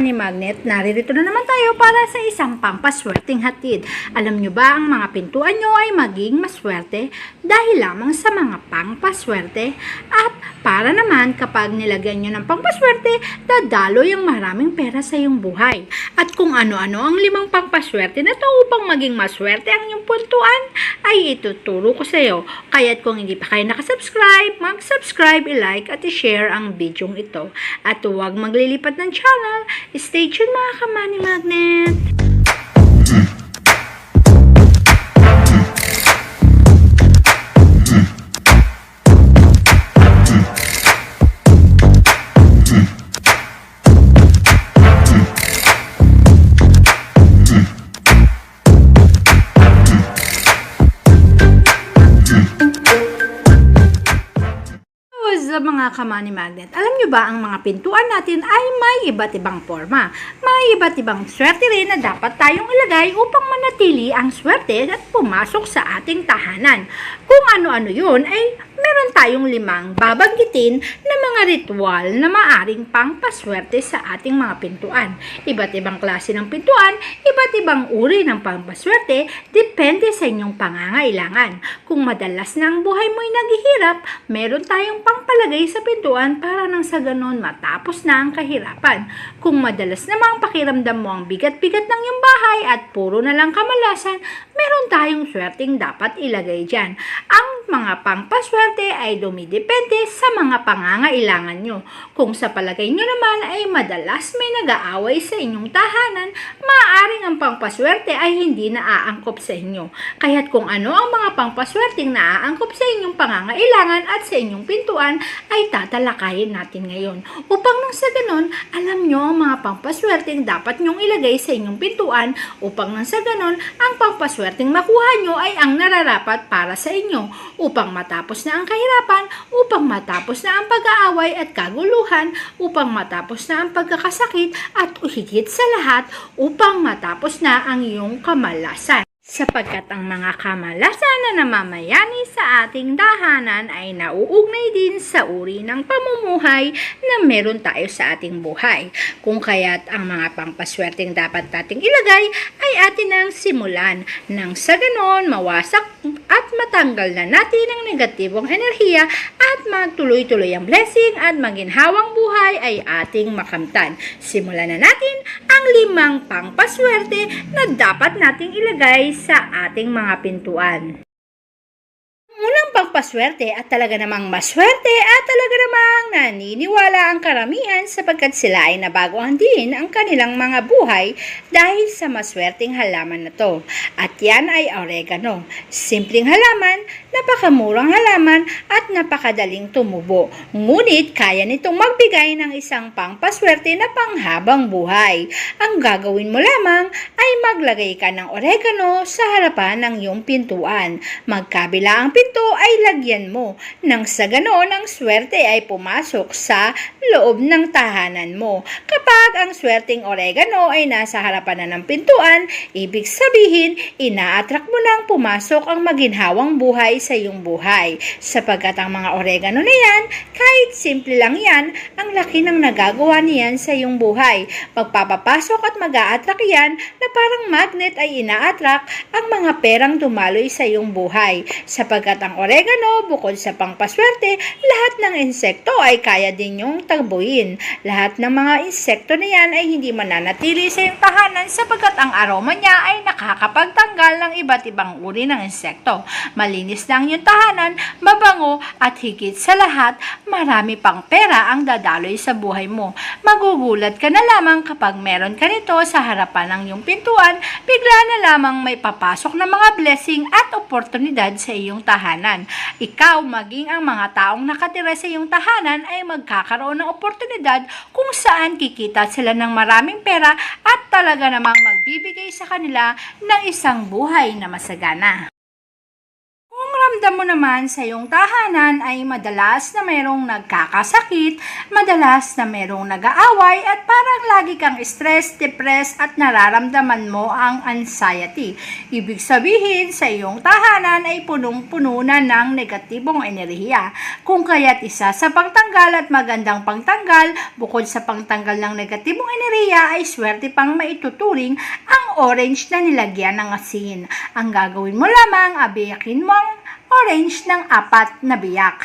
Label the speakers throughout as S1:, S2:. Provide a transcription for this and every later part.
S1: ka-money magnet, naririto na naman tayo para sa isang pampaswerteng hatid. Alam nyo ba ang mga pintuan nyo ay maging maswerte dahil lamang sa mga pangpaswerte? At para naman kapag nilagyan nyo ng pangpaswerte, dadaloy ang maraming pera sa iyong buhay. At kung ano-ano ang 5 pangpaswerte na ito upang maging maswerte ang iyong pintuan, ay ituturo ko sa iyo. Kaya't kung hindi pa kayo nakasubscribe, mag-subscribe, i-like at i-share ang video ito. At huwag maglilipat ng channel. Stay tuned mga ka-money magnet! Sa mga ka-money magnet, alam nyo ba ang mga pintuan natin ay may iba't ibang forma. May iba't ibang swerte rin na dapat tayong ilagay upang manatili ang swerte at pumasok sa ating tahanan. Kung ano-ano yun ay meron tayong 5 babanggitin na mga ritual na maaring pangpaswerte sa ating mga pintuan. Iba't ibang klase ng pintuan, iba't ibang uri ng pangpaswerte, depende sa inyong pangangailangan. Kung madalas na ang buhay mo'y naghihirap, meron tayong pangpalagay sa pintuan para nang sa ganon matapos na ang kahirapan. Kung madalas namang pakiramdam mo ang bigat-bigat ng iyong bahay at puro na lang kamalasan, meron tayong swerteng dapat ilagay dyan. Ang mga pangpaswerte ay dumidepende sa mga pangangailangan nyo. Kung sa palagay nyo naman ay madalas may nag-aaway sa inyong tahanan, maaaring ang pangpaswerte ay hindi naaangkop sa inyo. Kaya't kung ano ang mga pangpaswerteng naaangkop sa inyong pangangailangan at sa inyong pintuan ay tatalakayin natin ngayon. Upang nang sa ganon, alam nyo ang mga pangpaswerteng dapat nyong ilagay sa inyong pintuan upang nang sa ganon, ang pangpaswerteng makuha nyo ay ang nararapat para sa inyo. Upang matapos na ang kahirapan, upang matapos na ang pag-aaway at kaguluhan, upang matapos na ang pagkakasakit at higit sa lahat, upang matapos na ang iyong kamalasan. Sapagkat ang mga kamalasan na namamayani sa ating tahanan ay nauugnay din sa uri ng pamumuhay na meron tayo sa ating buhay. Kung kaya't ang mga pangpaswerteng dapat nating ilagay ay atin ang simulan. Nang sa ganon, mawasak at matanggal na natin ang negatibong enerhiya at magtuloy-tuloy ang blessing at maginhawang buhay ay ating makamtan. Simulan na natin ang 5 pangpaswerte na dapat nating ilagay sa ating mga pintuan. Unang pangpaswerte at talaga namang maswerte at talaga namang naniniwala ang karamihan sapagkat sila ay nabaguhan din ang kanilang mga buhay dahil sa maswerteng halaman na to. At yan ay oregano. Simpleng halaman, napakamurang halaman at napakadaling tumubo. Ngunit kaya nitong magbigay ng isang pangpaswerte na panghabang buhay. Ang gagawin mo lamang ay maglagay ka ng oregano sa harapan ng iyong pintuan. Magkabila ang pinto ay lagyan mo. Nang sa ganoon, ang swerte ay pumasok sa loob ng tahanan mo. Kapag ang swerteng oregano ay nasa harapan na ng pintuan, ibig sabihin, ina-attract mo nang pumasok ang maginhawang buhay sa iyong buhay. Sapagkat ang mga oregano na yan, kahit simple lang yan, ang laki ng nagagawa niyan sa iyong buhay. Magpapapasok at mag-a-attract yan na parang magnet ay ina-attract ang mga perang dumaloy sa iyong buhay. Sapagkat ang oregano, bukod sa pangpaswerte, lahat ng insekto ay kaya din yung tagbuin. Lahat ng mga insekto na yan ay hindi mananatili sa iyong tahanan sapagkat ang aroma niya ay nakakapagtanggal ng iba't ibang uri ng insekto. Malinis lang yung tahanan, mabango at higit sa lahat, marami pang pera ang dadaloy sa buhay mo. Magugulat ka na lamang kapag meron ka nito sa harapan ng iyong pintuan, bigla na lamang may papasok na mga blessing at oportunidad sa iyong tahanan. Ikaw, maging ang mga taong nakatira sa iyong tahanan ay magkakaroon ng oportunidad kung saan kikita sila ng maraming pera at talaga namang magbibigay sa kanila ng isang buhay na masagana. Kung ramdam mo naman sa iyong tahanan ay madalas na mayroong nagkakasakit, madalas na mayroong nag-aaway at parang lagi kang stress, depressed at nararamdaman mo ang anxiety. Ibig sabihin sa iyong tahanan ay punong-puno na ng negatibong enerhiya. Kung kaya't isa sa pangtanggal at magandang pangtanggal, bukod sa pangtanggal ng negatibong enerhiya ay swerte pang maituturing ang orange na nilagyan ng asin. Ang gagawin mo lamang, abiyakin mo ang orange ng 4 na biyak.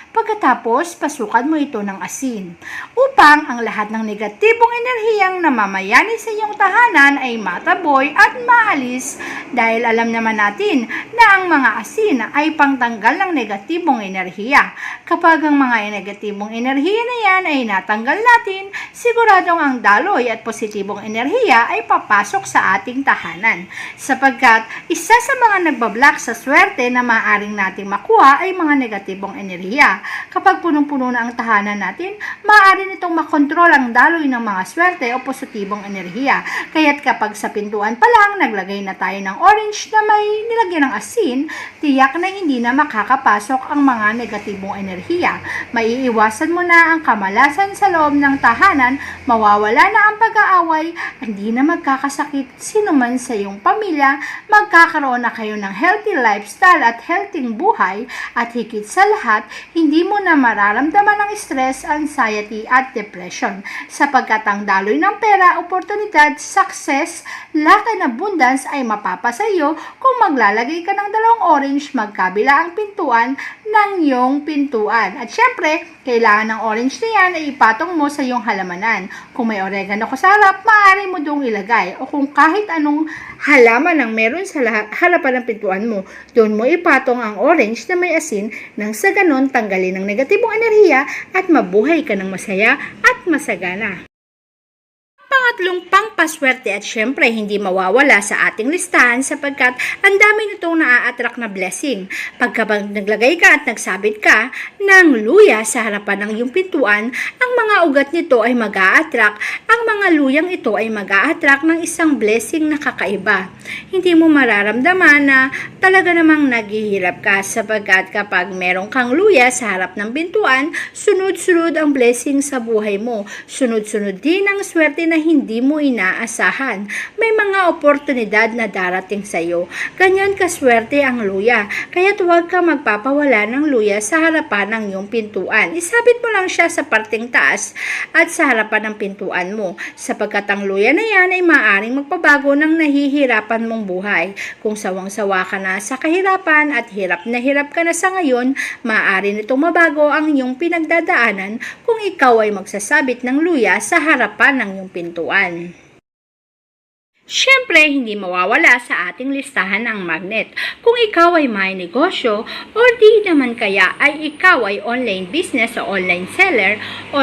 S1: Pagkatapos, pasukan mo ito ng asin upang ang lahat ng negatibong enerhiyang namamayani sa iyong tahanan ay mataboy at maalis dahil alam naman natin na ang mga asin ay pangtanggal ng negatibong enerhiya. Kapag ang mga negatibong enerhiya na yan ay natanggal natin, siguradong ang daloy at positibong enerhiya ay papasok sa ating tahanan. Sapagkat isa sa mga nagbablock sa swerte na maaaring nating makuha ay mga negatibong enerhiya. Kapag punong-puno na ang tahanan natin, maaari nitong makontrol ang daloy ng mga swerte o positibong enerhiya. Kaya't kapag sa pintuan pa lang naglagay na tayo ng orange na may nilagyan ng asin, tiyak na hindi na makakapasok ang mga negatibong enerhiya. Maiiwasan mo na ang kamalasan sa loob ng tahanan, mawawala na ang pag-aaway, hindi na magkakasakit sino man sa iyong pamilya, magkakaroon na kayo ng healthy lifestyle at healthy buhay, at higit sa lahat, hindi mo na mararamdaman ng stress, anxiety at depression sapagkat ang daloy ng pera, oportunidad, success, lack and abundance ay mapapasa iyo kung maglalagay ka ng 2 orange magkabila ang pintuan ng iyong pintuan. At syempre, kailangan ng orange na yan ay ipatong mo sa iyong halamanan. Kung may oregano ka sa harap, maaari mo doong ilagay, o kung kahit anong halaman ang meron sa harapan ng pintuan mo, doon mo ipatong ang orange na may asin nang sa ganon tanggalin ang negatibong enerhiya at mabuhay ka ng masaya at masagana. Pangatlong pangpaswerte at syempre hindi mawawala sa ating listahan sapagkat ang dami nitong naa-attract na blessing. Pagkabang naglagay ka at nagsabit ka ng luya sa harapan ng iyong pintuan, ang mga ugat nito ay mag-a-attract. Ang mga luyang ito ay mag-a-attract ng isang blessing na kakaiba. Hindi mo mararamdaman na talaga namang naghihirap ka sapagkat kapag meron kang luya sa harap ng pintuan, sunod-sunod ang blessing sa buhay mo. Sunod-sunod din ang swerte na hindi mo inaasahan. May mga oportunidad na darating sa iyo. Ganyan kaswerte ang luya. Kaya huwag ka magpapawala ng luya sa harapan ng iyong pintuan. Isabit mo lang siya sa parteng taas at sa harapan ng pintuan mo. Sapagkat ang luya na yan ay maaaring magpabago ng nahihirapan mong buhay. Kung sawang-sawa ka na sa kahirapan at hirap na hirap ka na sa ngayon, maaari nitong mabago ang iyong pinagdadaanan kung ikaw ay magsasabit ng luya sa harapan ng iyong pintuan. Siyempre, hindi mawawala sa ating listahan ang magnet. Kung ikaw ay may negosyo o di naman kaya ay ikaw ay online business o online seller o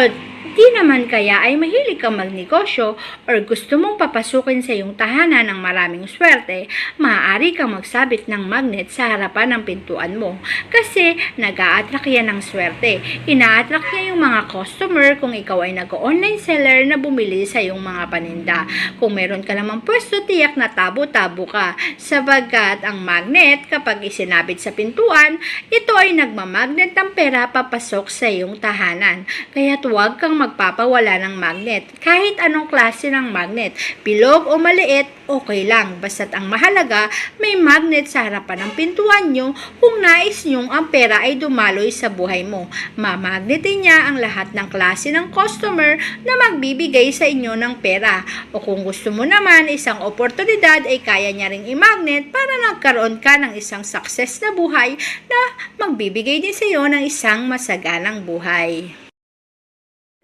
S1: di naman kaya ay mahilig kang magnegosyo or gusto mong papasukin sa iyong tahanan ng maraming swerte, maaari kang magsabit ng magnet sa harapan ng pintuan mo. Kasi nag-a-attract yan ng swerte. Ina-attract niya yung mga customer kung ikaw ay nag-online seller na bumili sa iyong mga paninda. Kung meron ka namang pwesto, tiyak na tabo-tabo ka. Sabagkat ang magnet, kapag isinabit sa pintuan, ito ay nagmamagnet ng pera papasok sa iyong tahanan. Kaya huwag kang magpapawala ng magnet. Kahit anong klase ng magnet, bilog o maliit, okay lang. Basta't ang mahalaga, may magnet sa harapan ng pintuan nyo kung nais nyong ang pera ay dumaloy sa buhay mo. Mamagnetin niya ang lahat ng klase ng customer na magbibigay sa inyo ng pera. O kung gusto mo naman isang oportunidad ay kaya niya ring i-magnet para nagkaroon ka ng isang success na buhay na magbibigay din sa iyo ng isang masaganang buhay.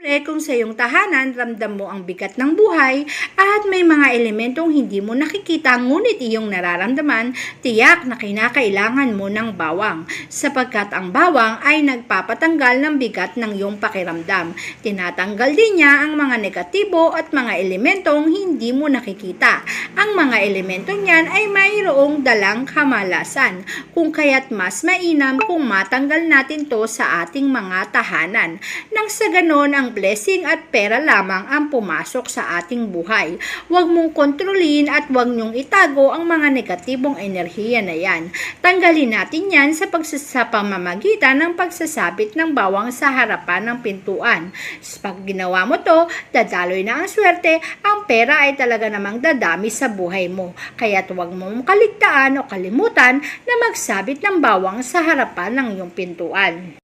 S1: Kung sa iyong tahanan, ramdam mo ang bigat ng buhay at may mga elementong hindi mo nakikita ngunit iyong nararamdaman, tiyak na kinakailangan mo ng bawang sapagkat ang bawang ay nagpapatanggal ng bigat ng iyong pakiramdam. Tinatanggal din niya ang mga negatibo at mga elementong hindi mo nakikita. Ang mga elementong yan ay mayroong dalang kamalasan, kung kaya't mas mainam kung matanggal natin to sa ating mga tahanan. Nang sa ganon ang blessing at pera lamang ang pumasok sa ating buhay. Huwag mong kontrolin at huwag niyong itago ang mga negatibong enerhiya na yan. Tanggalin natin yan sa pamamagitan ng pagsasabit ng bawang sa harapan ng pintuan. Pag ginawa mo to, dadaloy na ang swerte, ang pera ay talaga namang dadami sa buhay mo. Kaya huwag mong kaligtaan o kalimutan na magsabit ng bawang sa harapan ng iyong pintuan.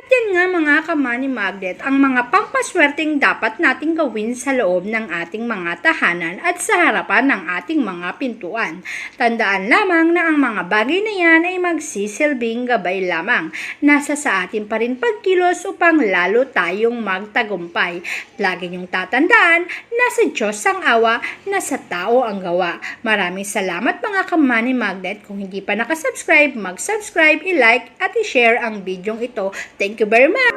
S1: At yan nga mga ka-money magnet, ang mga pampaswerteng dapat nating gawin sa loob ng ating mga tahanan at sa harapan ng ating mga pintuan. Tandaan lamang na ang mga bagay na yan ay magsisilbing gabay lamang. Nasa sa atin pa rin pagkilos upang lalo tayong magtagumpay. Lagi niyong tatandaan, nasa Diyos ang awa, nasa tao ang gawa. Maraming salamat mga ka-money magnet. Kung hindi pa nakasubscribe, mag-subscribe, i-like at i-share ang bidyong ito. Thank you very much.